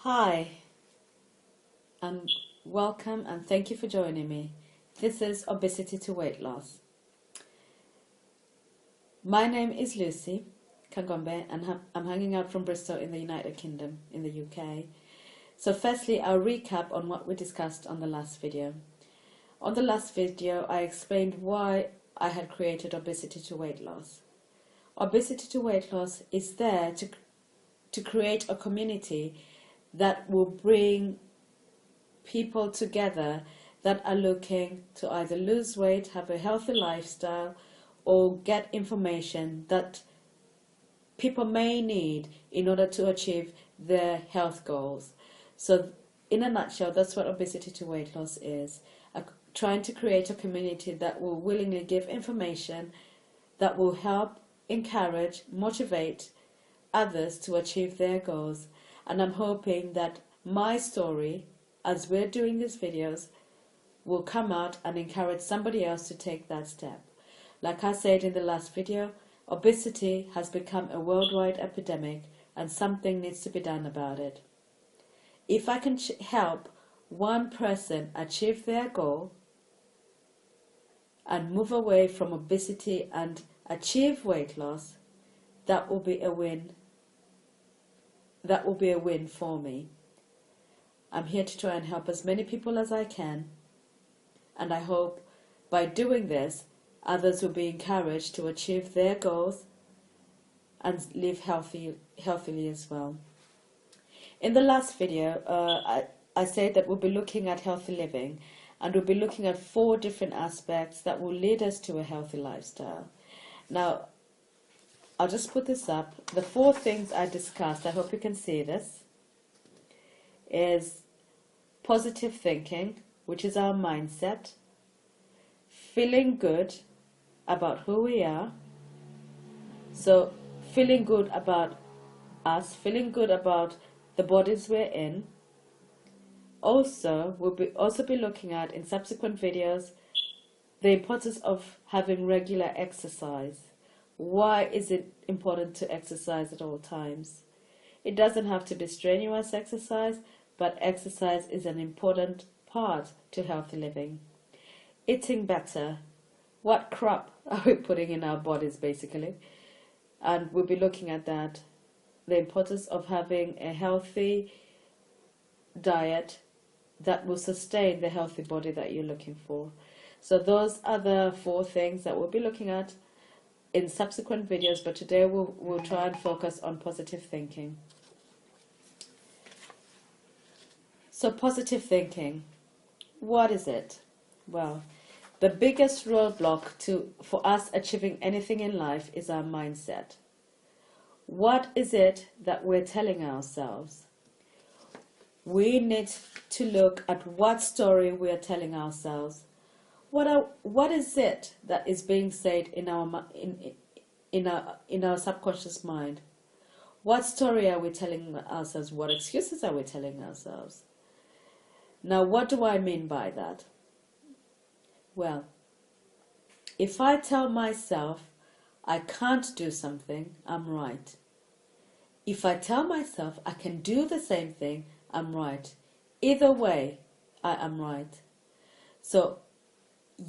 Hi, and welcome and thank you for joining me. This is Obesity to Weight Loss. My name is Lucia Kangombe and I'm hanging out from Bristol in the United Kingdom in the UK. So firstly, I'll recap on what we discussed on the last video. On the last video, I explained why I had created Obesity to Weight Loss. Obesity to Weight Loss is there to create a community that will bring people together that are looking to either lose weight, have a healthy lifestyle, or get information that people may need in order to achieve their health goals. So in a nutshell, that's what Obesity to Weight Loss is. Trying to create a community that will willingly give information that will help, encourage, motivate others to achieve their goals. And I'm hoping that my story, as we're doing these videos, will come out and encourage somebody else to take that step. Like I said in the last video, obesity has become a worldwide epidemic and something needs to be done about it. If I can help one person achieve their goal and move away from obesity and achieve weight loss, that will be a win. That will be a win for me. I'm here to try and help as many people as I can, and I hope by doing this, others will be encouraged to achieve their goals and live healthily as well. In the last video, I said that we'll be looking at healthy living, and we'll be looking at 4 different aspects that will lead us to a healthy lifestyle. Now, I'll just put this up. The 4 things I discussed, I hope you can see this, is positive thinking, which is our mindset, feeling good about who we are, so feeling good about us, feeling good about the bodies we're in. Also, we'll also be looking at, in subsequent videos, the importance of having regular exercise. Why is it important to exercise at all times? It doesn't have to be strenuous exercise, but exercise is an important part to healthy living. Eating better. What crap are we putting in our bodies, basically? And we'll be looking at that. The importance of having a healthy diet that will sustain the healthy body that you're looking for. So those are the 4 things that we'll be looking at in subsequent videos, but today we'll try and focus on positive thinking. So positive thinking, what is it? Well, the biggest roadblock for us achieving anything in life is our mindset. What is it that we're telling ourselves? We need to look at what story we are telling ourselves. What is it that is being said in our subconscious mind? What story are we telling ourselves? What excuses are we telling ourselves? Now, what do I mean by that? Well, if I tell myself I can't do something, I'm right. If I tell myself I can do the same thing, I'm right. Either way, I am right. So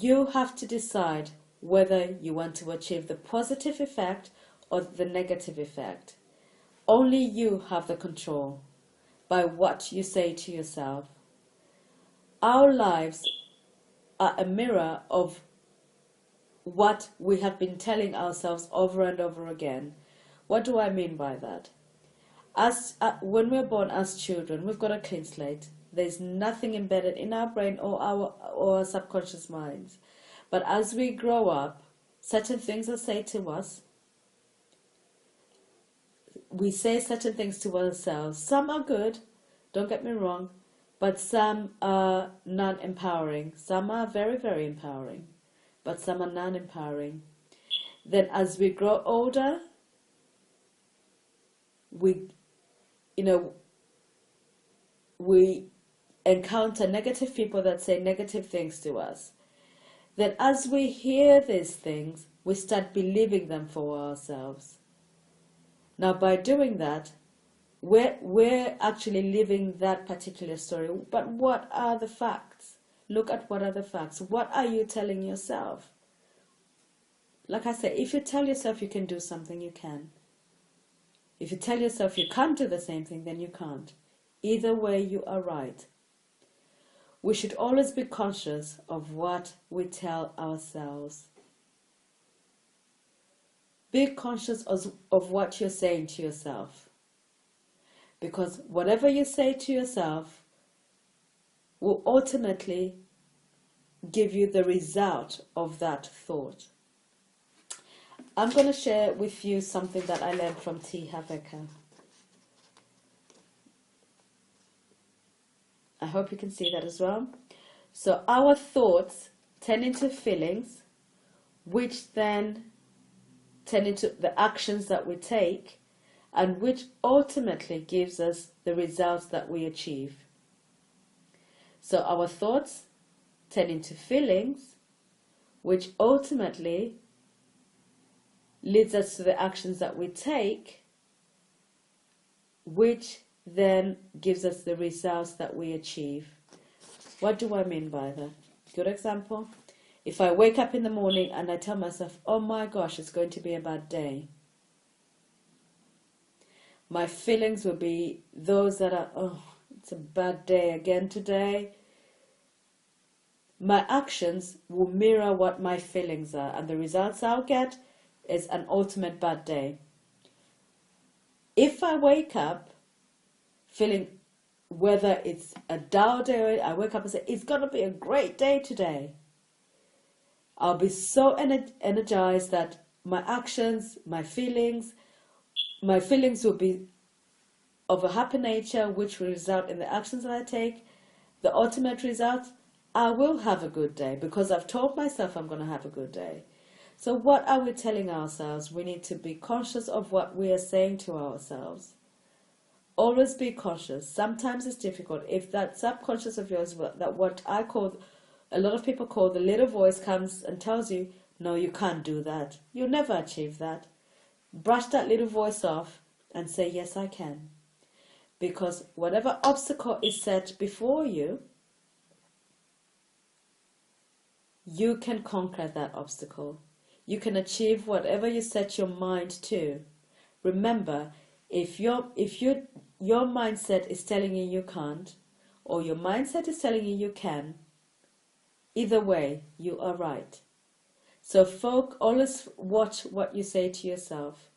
you have to decide whether you want to achieve the positive effect or the negative effect. Only you have the control by what you say to yourself. Our lives are a mirror of what we have been telling ourselves over and over again. What do I mean by that? When we're born as children, we've got a clean slate. There's nothing embedded in our brain or our subconscious minds. But as we grow up, certain things are said to us. We say certain things to ourselves. Some are good, don't get me wrong, but some are non-empowering. Some are very, very empowering, but some are non-empowering. Then as we grow older, we encounter negative people that say negative things to us. Then as we hear these things, we start believing them for ourselves. Now by doing that, We're actually living that particular story. But what are the facts? Look at what are the facts. What are you telling yourself? Like I said, if you tell yourself you can do something, you can. If you tell yourself you can't do the same thing, then you can't. Either way, you are right. We should always be conscious of what we tell ourselves. Be conscious of what you're saying to yourself. Because whatever you say to yourself will ultimately give you the result of that thought. I'm going to share with you something that I learned from T. Haverka. I hope you can see that as well. So our thoughts turn into feelings, which then turn into the actions that we take, and which ultimately gives us the results that we achieve. So our thoughts turn into feelings, which ultimately leads us to the actions that we take, which then gives us the results that we achieve. What do I mean by that? Good example. If I wake up in the morning and I tell myself, oh my gosh, it's going to be a bad day, my feelings will be those that are, oh, it's a bad day again today. My actions will mirror what my feelings are, and the results I'll get is an ultimate bad day. If I wake up feeling, whether it's a dull day, I wake up and say, it's going to be a great day today, I'll be so energized that my actions, my feelings will be of a happy nature, which will result in the actions that I take. The ultimate result, I will have a good day because I've told myself I'm going to have a good day. So what are we telling ourselves? We need to be conscious of what we are saying to ourselves. Always be conscious. Sometimes it's difficult. If that subconscious of yours, that what I call, a lot of people call the little voice, comes and tells you, no, you can't do that. You'll never achieve that. Brush that little voice off and say, yes, I can. Because whatever obstacle is set before you, you can conquer that obstacle. You can achieve whatever you set your mind to. Remember, if your mindset is telling you you can't, or your mindset is telling you you can, either way, you are right. So always watch what you say to yourself.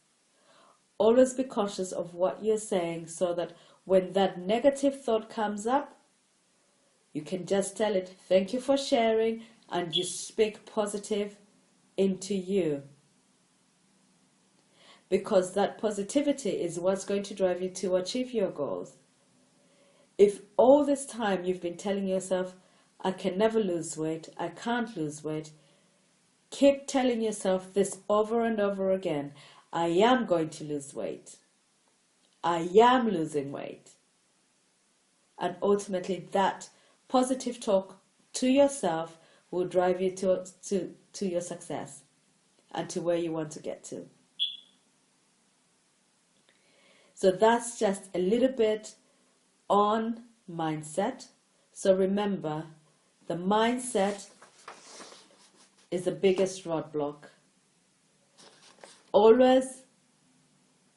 Always be conscious of what you're saying so that when that negative thought comes up, you can just tell it, thank you for sharing, and you speak positive into you. Because that positivity is what's going to drive you to achieve your goals. If all this time you've been telling yourself, I can never lose weight, I can't lose weight, keep telling yourself this over and over again. I am going to lose weight. I am losing weight. And ultimately that positive talk to yourself will drive you to your success and to where you want to get to. So that's just a little bit on mindset. So remember, the mindset is the biggest roadblock. Always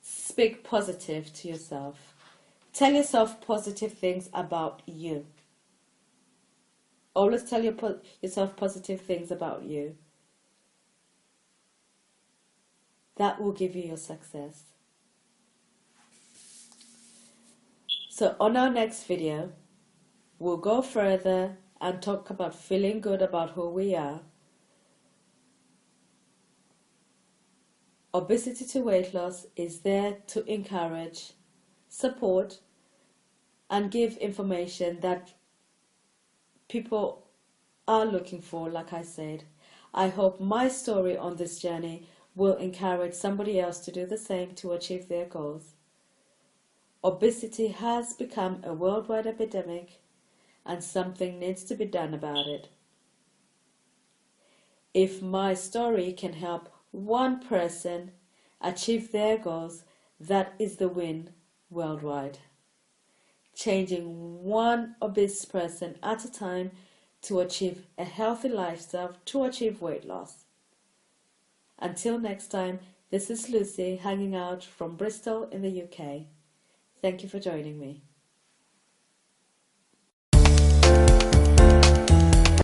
speak positive to yourself. Tell yourself positive things about you. Always tell yourself positive things about you. That will give you your success. So on our next video, we'll go further and talk about feeling good about who we are. Obesity to weight loss is there to encourage, support, and give information that people are looking for, like I said. I hope my story on this journey will encourage somebody else to do the same to achieve their goals. Obesity has become a worldwide epidemic, and something needs to be done about it. If my story can help one person achieve their goals, that is the win worldwide, changing one obese person at a time to achieve a healthy lifestyle, to achieve weight loss. Until next time, this is Lucy hanging out from Bristol in the UK. Thank you for joining me.